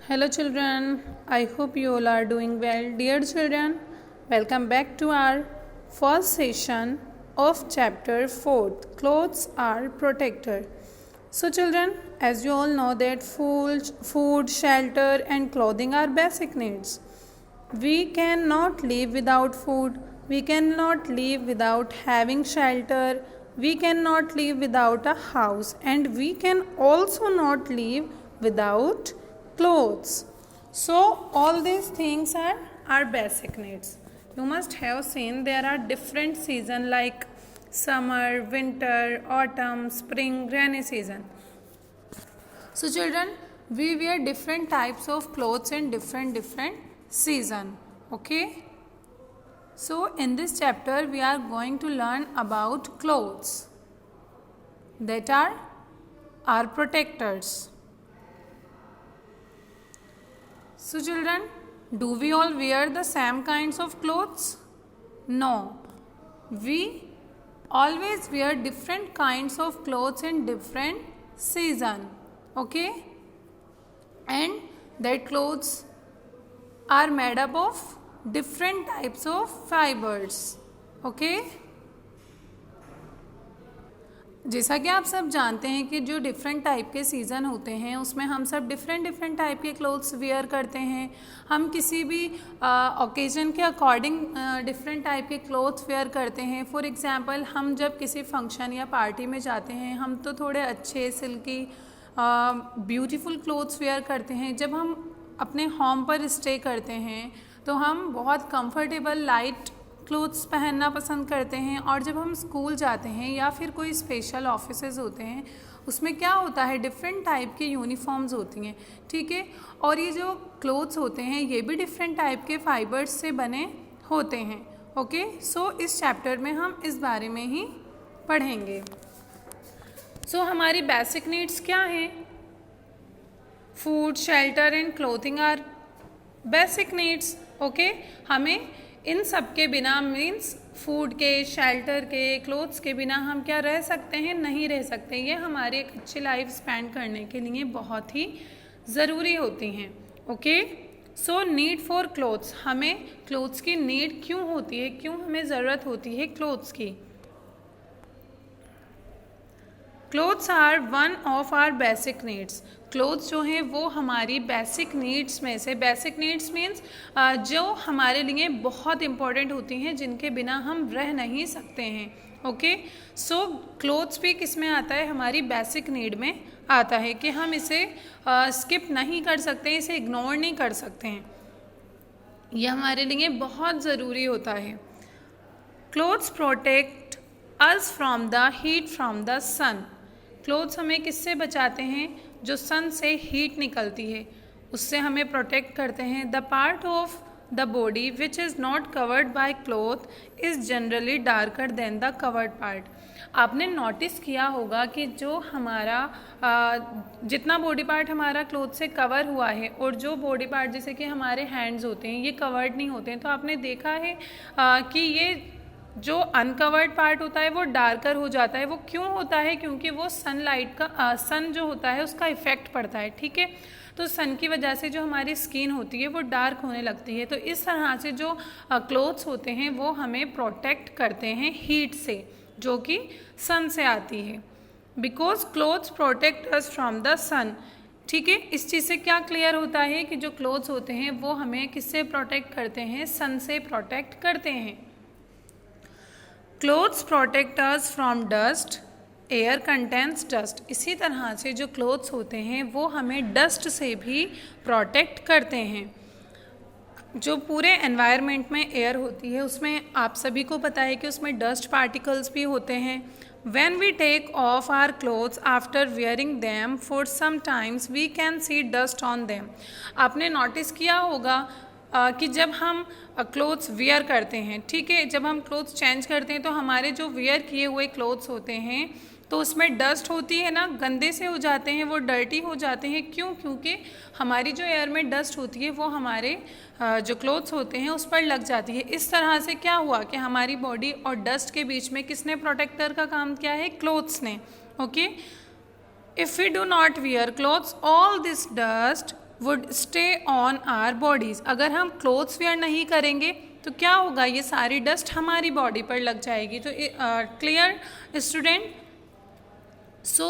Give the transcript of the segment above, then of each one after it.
Hello children, I hope you all are doing well. Dear children, welcome back to our first session of chapter 4. Clothes are protector. So children, as you all know that food, shelter and clothing are basic needs. We cannot live without food. We cannot live without having shelter. We cannot live without a house. And we can also not live without clothes. So all these things are our basic needs. You must have seen there are different seasons like summer, winter, autumn, spring, rainy season. So children, we wear different types of clothes in different season. Okay. So in this chapter we are going to learn about clothes that are our protectors. So children, do we all wear the same kinds of clothes? No. We always wear different kinds of clothes in different season. Okay? And that clothes are made up of different types of fibers. Okay? जैसा कि आप सब जानते हैं कि जो different type के season होते हैं उसमें हम सब डिफरेंट टाइप के क्लोथ्स वेयर करते हैं. हम किसी भी ओकेजन के अकॉर्डिंग डिफरेंट टाइप के क्लोथ्स वेयर करते हैं. फॉर एग्जांपल हम जब किसी फंक्शन या पार्टी में जाते हैं हम तो थोड़े अच्छे सिल्की ब्यूटीफुल क्लोथ्स वेयर करते हैं. जब हम अपने होम पर स्टे करते हैं तो हम बहुत कंफर्टेबल लाइट क्लोथ्स पहनना पसंद करते हैं. और जब हम स्कूल जाते हैं या फिर कोई स्पेशल ऑफिसेज होते हैं उसमें क्या होता है डिफरेंट टाइप के यूनिफॉर्म्स होती हैं. ठीक है. और ये जो क्लोथ्स होते हैं ये भी डिफरेंट टाइप के फाइबर्स से बने होते हैं. ओके. सो इस चैप्टर में हम इस बारे में ही पढ़ेंगे. सो हमारी बेसिक नीड्स क्या हैं? Food, shelter and clothing are basic needs. Okay. हमें इन सब के बिना मीन्स फूड के, शेल्टर के, क्लोथ्स के बिना हम क्या रह सकते हैं? नहीं रह सकते. ये हमारी एक अच्छी लाइफ स्पेंड करने के लिए बहुत ही ज़रूरी होती हैं. Okay. So need for clothes. हमें क्लोथ्स की नीड क्यों होती है? क्यों हमें ज़रूरत होती है क्लोथ्स की? Clothes are one of our basic needs. Clothes जो हैं वो हमारी बेसिक नीड्स में से, बेसिक नीड्स मीन्स जो हमारे लिए बहुत इम्पॉर्टेंट होती हैं जिनके बिना हम रह नहीं सकते हैं. ओके. सो क्लोथ्स भी किस में आता है? हमारी बेसिक नीड में आता है कि हम इसे स्किप नहीं कर सकते, इसे इग्नोर नहीं कर सकते हैं. यह हमारे लिए बहुत ज़रूरी होता है. Clothes protect us from the heat from the sun. Clothes हमें किससे बचाते हैं? जो सन से हीट निकलती है उससे हमें प्रोटेक्ट करते हैं. The part of the body which is not covered by cloth is generally darker then the covered part. आपने नोटिस किया होगा कि जो हमारा जितना बॉडी पार्ट हमारा क्लोथ से कवर हुआ है और जो बॉडी पार्ट जैसे कि हमारे हैंड्स होते हैं ये कवर्ड नहीं होते हैं. तो आपने देखा है कि ये जो अनकवर्ड पार्ट होता है वो डार्कर हो जाता है. वो क्यों होता है? क्योंकि वो सनलाइट का सन जो होता है उसका इफेक्ट पड़ता है. ठीक है. तो सन की वजह से जो हमारी स्किन होती है वो डार्क होने लगती है. तो इस तरह से जो क्लोथ्स होते हैं वो हमें प्रोटेक्ट करते हैं हीट से जो कि सन से आती है. Because clothes protect us from the sun. ठीक है. इस चीज़ से क्या क्लियर होता है कि जो क्लोथ्स होते हैं वो हमें किससे प्रोटेक्ट करते हैं? सन से प्रोटेक्ट करते हैं. Clothes protect us from dust. Air contains dust. इसी तरह से जो क्लोथ्स होते हैं वो हमें डस्ट से भी प्रोटेक्ट करते हैं. जो पूरे एनवायरनमेंट में एयर होती है उसमें आप सभी को पता है कि उसमें डस्ट पार्टिकल्स भी होते हैं. When we take off our clothes after wearing them for some times we can see dust on them. आपने नोटिस किया होगा कि जब हम क्लोथ्स वेयर करते हैं, ठीक है, जब हम क्लोथ्स चेंज करते हैं तो हमारे जो वेयर किए हुए क्लोथ्स होते हैं तो उसमें डस्ट होती है ना, गंदे से हो जाते हैं, वो डर्टी हो जाते हैं. क्यों? क्योंकि हमारी जो एयर में डस्ट होती है वो हमारे जो क्लोथ्स होते हैं उस पर लग जाती है. इस तरह से क्या हुआ कि हमारी बॉडी और डस्ट के बीच में किसने प्रोटेक्टर का काम किया है? क्लोथ्स ने. Okay. If we do not wear clothes, all this dust would stay on our bodies. अगर हम क्लोथ्स वेयर नहीं करेंगे तो क्या होगा, ये सारी डस्ट हमारी बॉडी पर लग जाएगी। तो clear student? So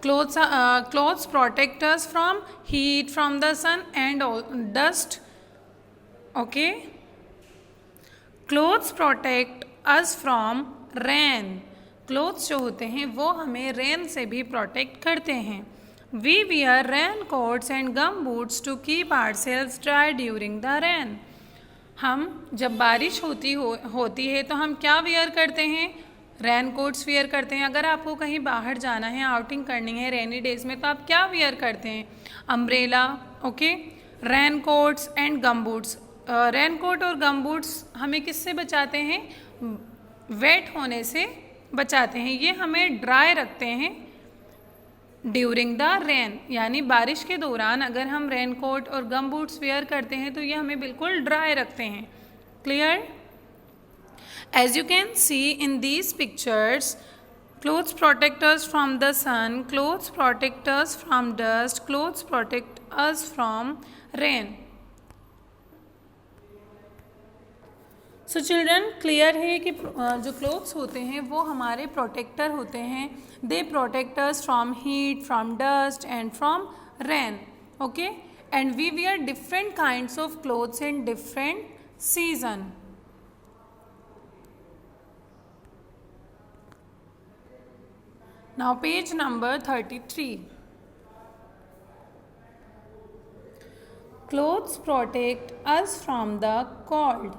clothes protect us from heat, from the sun and all dust. Okay. Clothes protect us from rain. Clothes जो होते हैं वो हमें रेन से भी प्रोटेक्ट करते हैं। We wear rain coats and gum boots to keep ourselves dry during the rain. हम जब बारिश होती है तो हम क्या वेयर करते हैं? रेन कोट्स वेयर करते हैं। अगर आपको कहीं बाहर जाना है, आउटिंग करनी है रेनी डेज में, तो आप क्या वेयर करते हैं? Umbrella, okay, rain coats and gum boots. Rain coat और गम बूट्स हमें किससे बचाते हैं? वेट होने से बचाते हैं। ये हमें ड्राई रखते हैं ड्यूरिंग द रेन, यानी बारिश के दौरान अगर हम रेन कोट और गम बूट्स वेयर करते हैं तो ये हमें बिल्कुल ड्राई रखते हैं। Clear? As you can see in these pictures, clothes protect us from the sun, clothes protect us from dust, clothes protect us from rain. So children, clear है कि जो clothes होते हैं वो हमारे protector होते हैं। They protect us from heat, from dust and from rain. Okay? And we wear different kinds of clothes in different season. Now page number 33. Clothes protect us from the cold.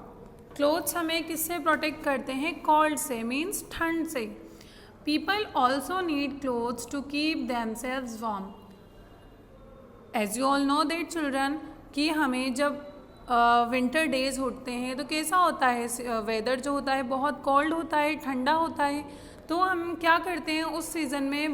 Clothes हमें किससे protect करते हैं? cold से, means ठंड से। People also need clothes to keep themselves warm. As you all know that children, कि हमें जब विंटर डेज होते हैं तो कैसा होता है? वेदर जो होता है बहुत कोल्ड होता है, ठंडा होता है। तो हम क्या करते हैं उस सीज़न में?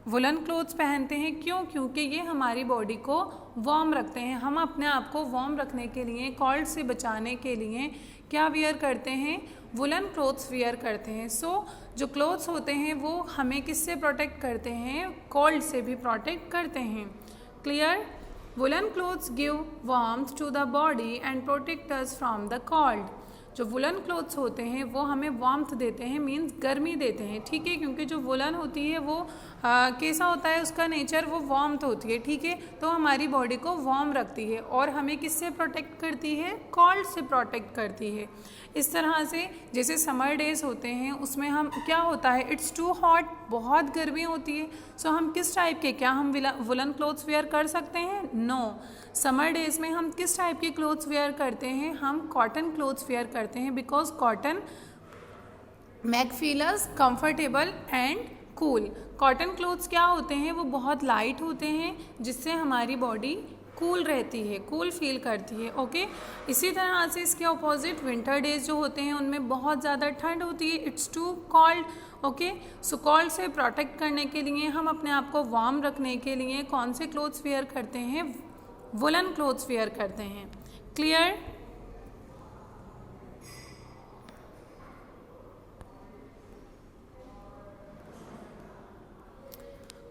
वुलन क्लोथ्स पहनते हैं। क्यों? क्योंकि ये हमारी बॉडी को वार्म रखते हैं। हम अपने आप को वार्म रखने के लिए, कोल्ड से बचाने के लिए क्या वेयर करते हैं? वुलन क्लोथ्स वेयर करते हैं। सो जो क्लोथ्स होते हैं वो हमें किससे प्रोटेक्ट करते हैं? कोल्ड से भी प्रोटेक्ट करते हैं। Clear? Woollen clothes give warmth to the body and protect us from the cold. जो वुलन क्लोथ्स होते हैं वो हमें वार्मथ देते हैं, मीन्स गर्मी देते हैं। ठीक है? क्योंकि जो वुलन होती है वो कैसा होता है? उसका नेचर वो वार्मथ होती है। ठीक है? तो हमारी बॉडी को वार्म रखती है और हमें किससे प्रोटेक्ट करती है? कोल्ड से प्रोटेक्ट करती है। इस तरह से जैसे समर डेज होते हैं उसमें हम क्या होता है? इट्स टू हॉट, बहुत गर्मी होती है। सो हम किस टाइप के, क्या हम वुलन क्लोथ्स वेयर कर सकते हैं? नो। समर डेज में हम किस टाइप के क्लोथ्स वेयर करते हैं? हम कॉटन क्लोथ्स वेयर करते हैं, because cotton make feel us comfortable and cool. Cotton clothes क्या होते हैं? वो बहुत लाइट होते हैं जिससे हमारी बॉडी कूल रहती है, कूल फील करती है। ओके? इसी तरह से इसके अपोजिट विंटर डेज जो होते हैं उनमें बहुत ज़्यादा ठंड होती है, it's too cold. Okay? So cold से प्रोटेक्ट करने के लिए, हम अपने आप को वार्म रखने के लिए कौन से क्लोथ्स वेयर करते हैं? वुलन क्लोथ्स वेयर करते हैं। Clear?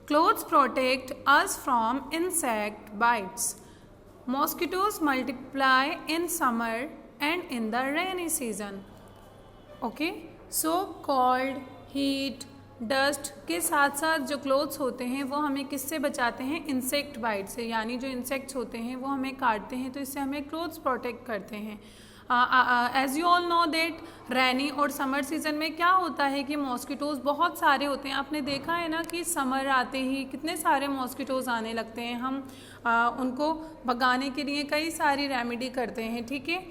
Clothes protect us from insect bites. Mosquitoes multiply in summer and in the rainy season. Okay? So cold, heat, dust के साथ साथ जो क्लोथ्स होते हैं वो हमें किससे बचाते हैं? इंसेक्ट बाइट से, यानी जो इंसेक्ट्स होते हैं वो हमें काटते हैं, तो इससे हमें क्लोथ्स प्रोटेक्ट करते हैं। As you all know that rainy और समर सीज़न में क्या होता है कि मॉस्किटोज़ बहुत सारे होते हैं। आपने देखा है ना कि समर आते ही कितने सारे मॉस्किटोज़ आने लगते हैं। हम उनको भगाने के लिए कई सारी रेमेडी करते हैं। ठीक है?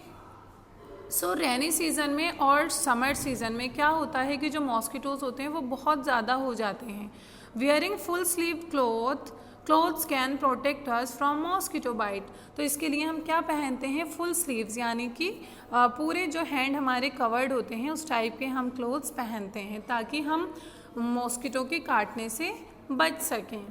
सो रेनी सीज़न में और समर सीज़न में क्या होता है कि जो मॉस्किटोज़ होते हैं वो बहुत ज़्यादा हो जाते हैं। Wearing full sleeve clothes can protect us from mosquito bite. तो इसके लिए हम क्या पहनते हैं? फुल स्लीव्स, यानी कि पूरे जो हैंड हमारे कवर्ड होते हैं उस टाइप के हम क्लोथ्स पहनते हैं ताकि हम मॉस्किटो के काटने से बच सकें।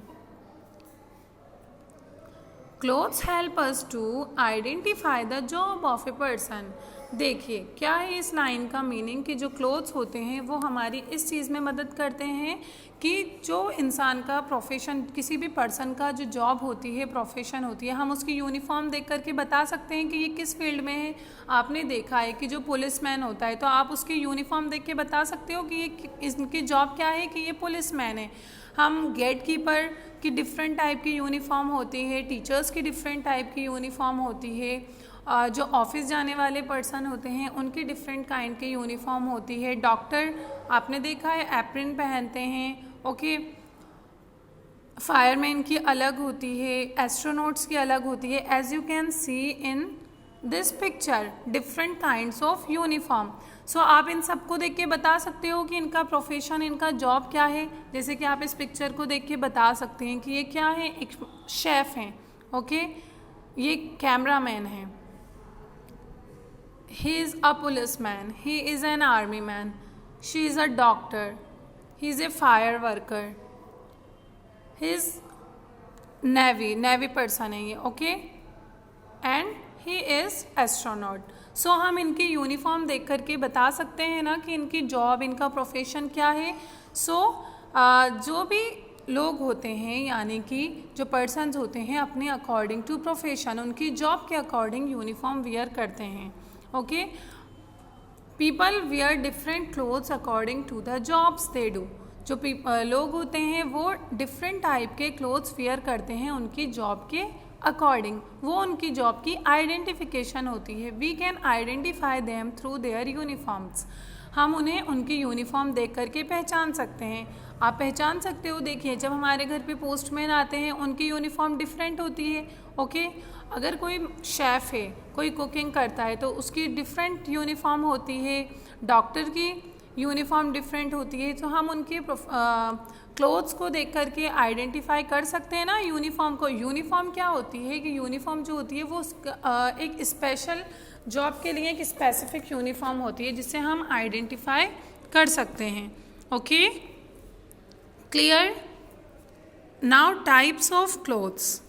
Clothes help us to identify the job of a person. देखिए क्या है इस लाइन का मीनिंग कि जो क्लोथ्स होते हैं वो हमारी इस चीज़ में मदद करते हैं कि जो इंसान का प्रोफेशन, किसी भी पर्सन का जो जॉब होती है, प्रोफेशन होती है, हम उसकी यूनिफॉर्म देख करके बता सकते हैं कि ये किस फील्ड में है। आपने देखा है कि जो पुलिसमैन होता है तो आप उसकी यूनिफॉर्म देख के बता सकते हो कि ये इसकी जॉब क्या है, कि ये पुलिसमैन है। हम गेट कीपर की डिफरेंट टाइप की यूनिफॉर्म होती है, टीचर्स की डिफरेंट टाइप की यूनिफॉर्म होती है, जो ऑफिस जाने वाले पर्सन होते हैं उनकी डिफरेंट काइंड की यूनिफॉर्म होती है। डॉक्टर आपने देखा है एप्रिन पहनते हैं, ओके। फायरमैन की अलग होती है, एस्ट्रोनॉट्स की अलग होती है। As you can see in this picture different kinds of uniform. So आप इन सबको देख के बता सकते हो कि इनका प्रोफेशन, इनका जॉब क्या है। जैसे कि आप इस पिक्चर को देख के बता सकते हैं कि ये क्या है, एक शेफ़ हैं, ओके, ये कैमरामैन है, he is a policeman, he is an army man, she is a doctor, he is a fire worker, he is navy person है ये, okay, and he is astronaut. So हम इनकी uniform देख करके बता सकते हैं ना कि इनकी जॉब, इनका प्रोफेशन क्या है। सो जो भी लोग होते हैं, यानी कि जो पर्सन्स होते हैं, अपने अकॉर्डिंग टू प्रोफेशन, उनकी जॉब के अकॉर्डिंग यूनिफॉर्म वियर करते हैं, okay. People wear different clothes according to the jobs they do. जो लोग होते हैं वो डिफरेंट टाइप के क्लोथ्स वियर करते हैं उनकी जॉब के अकॉर्डिंग। वो उनकी जॉब की आइडेंटिफिकेशन होती है। We can identify them through their uniforms. हम उन्हें उनकी यूनिफॉर्म देख करके पहचान सकते हैं। आप पहचान सकते हो, देखिए जब हमारे घर पे पोस्टमैन आते हैं उनकी यूनिफॉर्म डिफरेंट होती है, ओके। अगर कोई शेफ़ है, कोई कुकिंग करता है तो उसकी डिफरेंट यूनिफॉर्म होती है। डॉक्टर की यूनिफॉर्म डिफरेंट होती है। तो हम उनके क्लोथ्स को देख करके आइडेंटिफाई कर सकते हैं ना यूनिफॉर्म को। यूनिफॉर्म क्या होती है कि यूनिफॉर्म जो होती है वो एक स्पेशल जॉब के लिए एक स्पेसिफिक यूनिफॉर्म होती है जिससे हम आइडेंटिफाई कर सकते हैं, okay. Clear? Now types of clothes.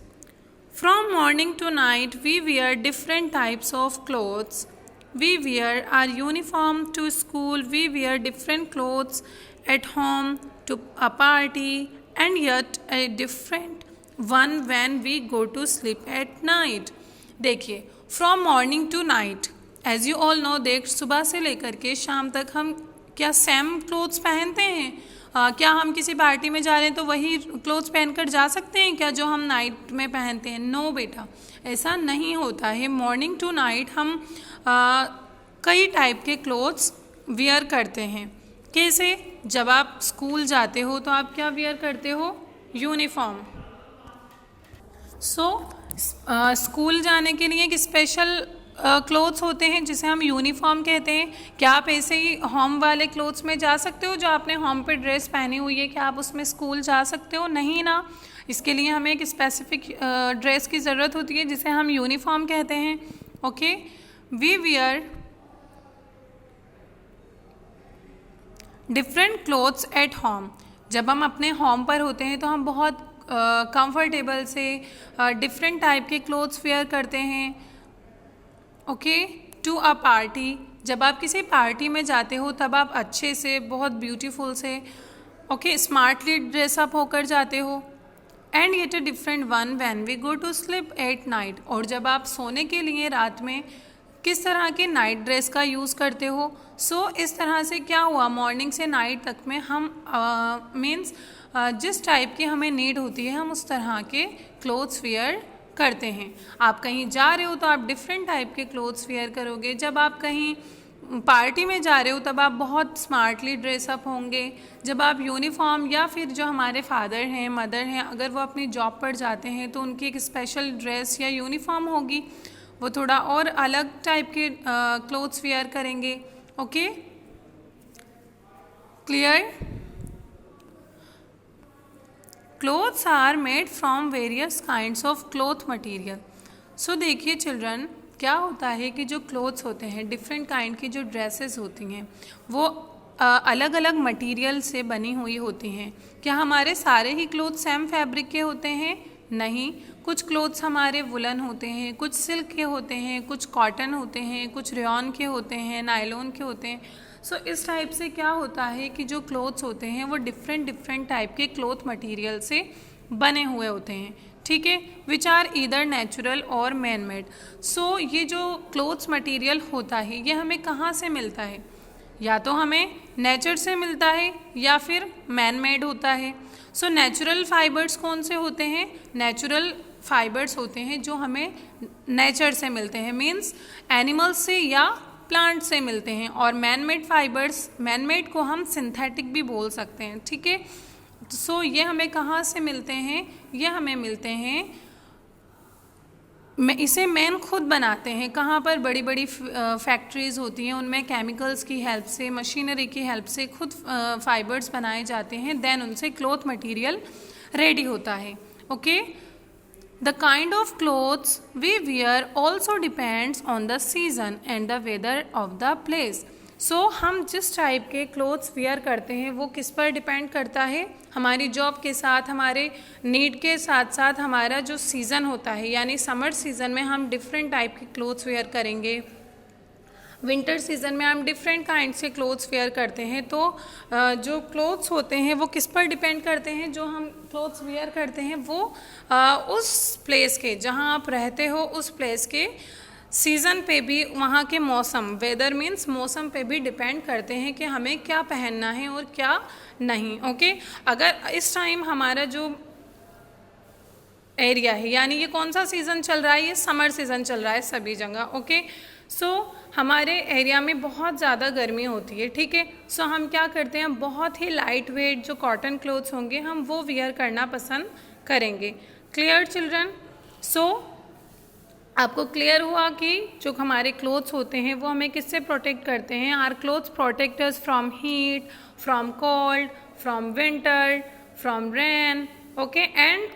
From morning to night, we wear different types of clothes. We wear our uniform to school, we wear different clothes at home to a party, and yet a different one when we go to sleep at night. देखिए, from morning to night, as you all know, देख सुबह से लेकर के शाम तक हम क्या सेम क्लोथ्स पहनते हैं? क्या हम किसी पार्टी में जा रहे हैं तो वही क्लोथ्स पहनकर जा सकते हैं क्या जो हम नाइट में पहनते हैं? नो बेटा, ऐसा नहीं होता है। मॉर्निंग टू नाइट हम कई टाइप के क्लोथ्स वियर करते हैं। कैसे? जब आप स्कूल जाते हो तो आप क्या वियर करते हो? यूनिफॉर्म। सो स्कूल जाने के लिए एक स्पेशल क्लोथ्स होते हैं जिसे हम यूनिफॉर्म कहते हैं। क्या आप ऐसे ही होम वाले क्लोथ्स में जा सकते हो? जो आपने होम पे ड्रेस पहनी हुई है, क्या आप उसमें स्कूल जा सकते हो? नहीं ना। इसके लिए हमें एक स्पेसिफिक ड्रेस की ज़रूरत होती है जिसे हम यूनिफॉर्म कहते हैं, okay. We wear different clothes at home. जब हम अपने होम पर होते हैं तो हम बहुत कंफर्टेबल से डिफरेंट टाइप के क्लोथ्स वेयर करते हैं, ओके। टू अ पार्टी, जब आप किसी पार्टी में जाते हो तब आप अच्छे से, बहुत ब्यूटीफुल से, ओके, स्मार्टली ड्रेसअप होकर जाते हो। And yet a different one when we go to sleep at night. और जब आप सोने के लिए रात में किस तरह के नाइट ड्रेस का यूज़ करते हो। सो इस तरह से क्या हुआ, मॉर्निंग से नाइट तक में हम मीन्स जिस टाइप की हमें नीड होती है हम उस तरह के क्लोथ्स वेयर करते हैं। आप कहीं जा रहे हो तो आप डिफरेंट टाइप के क्लोथ्स वेयर करोगे। जब आप कहीं पार्टी में जा रहे हो तब आप बहुत स्मार्टली ड्रेसअप होंगे। जब आप यूनिफॉर्म, या फिर जो हमारे फादर हैं, मदर हैं, अगर वो अपनी जॉब पर जाते हैं तो उनकी एक स्पेशल ड्रेस या यूनिफॉर्म होगी, वो थोड़ा और अलग टाइप के क्लोथ्स वेयर करेंगे, okay. Clear? Clothes are made from various kinds of cloth material. So देखिए चिल्ड्रन, क्या होता है कि जो क्लोथ्स होते हैं, डिफरेंट काइंड की जो ड्रेसेस होती हैं वो अलग अलग मटेरियल से बनी हुई होती हैं। क्या हमारे सारे ही क्लोथ सेम फैब्रिक के होते हैं? नहीं, कुछ क्लोथ्स हमारे वुलन होते हैं, कुछ सिल्क के होते हैं, कुछ कॉटन होते हैं, कुछ रेयॉन के होते हैं, नायलॉन के होते हैं। सो इस टाइप से क्या होता है कि जो क्लोथ्स होते हैं वो डिफरेंट डिफरेंट टाइप के क्लोथ मटेरियल से बने हुए होते हैं, ठीक है, विच आर ईदर नेचुरल और मैन मेड। सो ये जो क्लोथ्स मटेरियल होता है ये हमें कहाँ से मिलता है? या तो हमें नेचर से मिलता है या फिर मैन मेड होता है। सो नेचुरल फाइबर्स कौन से होते हैं? नेचुरल फाइबर्स होते हैं जो हमें नेचर से मिलते हैं, मीन्स एनिमल्स से या प्लांट से मिलते हैं। और man made fibres, man made को हम सिंथेटिक भी बोल सकते हैं, ठीक है। सो ये हमें कहाँ से मिलते हैं? ये हमें मिलते हैं, इसे मैन खुद बनाते हैं। कहाँ पर? बड़ी बड़ी फैक्ट्रीज़ होती हैं, उनमें केमिकल्स की हेल्प से, मशीनरी की हेल्प से खुद फाइबर्स बनाए जाते हैं, देन उनसे क्लॉथ मटेरियल रेडी होता है, okay. The kind of clothes we wear also depends on the season and the weather of the place. So हम जिस टाइप के क्लोथ्स वियर करते हैं वो किस पर डिपेंड करता है? हमारी जॉब के साथ, हमारे नीड के साथ साथ हमारा जो सीज़न होता है, यानी समर सीज़न में हम डिफरेंट टाइप के क्लोथ्स वेयर करेंगे, विंटर सीज़न में हम डिफरेंट काइंड से क्लोथ्स वेयर करते हैं। तो जो क्लोथ्स होते हैं वो किस पर डिपेंड करते हैं? जो हम क्लोथ्स वेयर करते हैं वो उस प्लेस के, जहाँ आप रहते हो उस प्लेस के सीज़न पे भी, वहाँ के मौसम, वेदर मीन्स मौसम पे भी डिपेंड करते हैं कि हमें क्या पहनना है और क्या नहीं, ओके। अगर इस टाइम हमारा जो एरिया है, यानी ये कौन सा सीज़न चल रहा है? ये समर सीज़न चल रहा है सभी जगह, ओके। सो हमारे एरिया में बहुत ज़्यादा गर्मी होती है, ठीक है। सो हम क्या करते हैं? बहुत ही लाइट वेट जो कॉटन क्लोथ्स होंगे हम वो वियर करना पसंद करेंगे। Clear children? सो आपको क्लियर हुआ कि जो हमारे क्लोथ्स होते हैं वो हमें किससे प्रोटेक्ट करते हैं? Our clothes protect us from heat, from cold, from winter, from rain, okay, and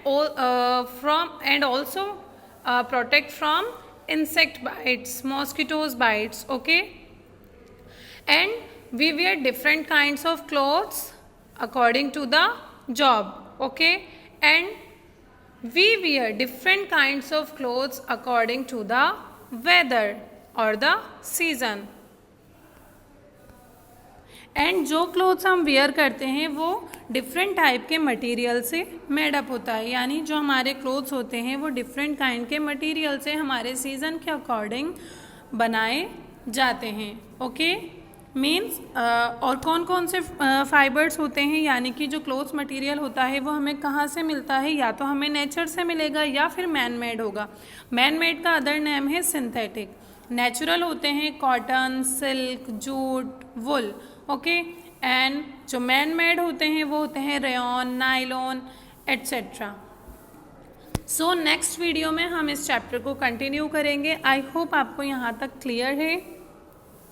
also protect from insect bites, mosquitoes bites, okay. And we wear different kinds of clothes according to the job, okay. And we wear different kinds of clothes according to the weather or the season. And जो clothes हम where करते हैं वो different type के material से made up होता है, यानी जो हमारे क्लोथ्स होते हैं वो डिफरेंट काइंड के मटेरियल से हमारे सीज़न के अकॉर्डिंग बनाए जाते हैं, ओके। मीन्स और कौन कौन से फाइबर्स होते हैं, यानी कि जो क्लोथ्स मटेरियल होता है वो हमें कहाँ से मिलता है? या तो हमें नेचर से मिलेगा या फिर मैन मेड होगा। मैन मेड का अदर नेम है सिंथेटिक। नेचुरल होते हैं cotton, silk, jute, wool, okay. And जो मैन मेड होते हैं वो होते हैं rayon, nylon, etcetera. So next video में हम इस चैप्टर को कंटिन्यू करेंगे। आई होप आपको यहाँ तक क्लियर है।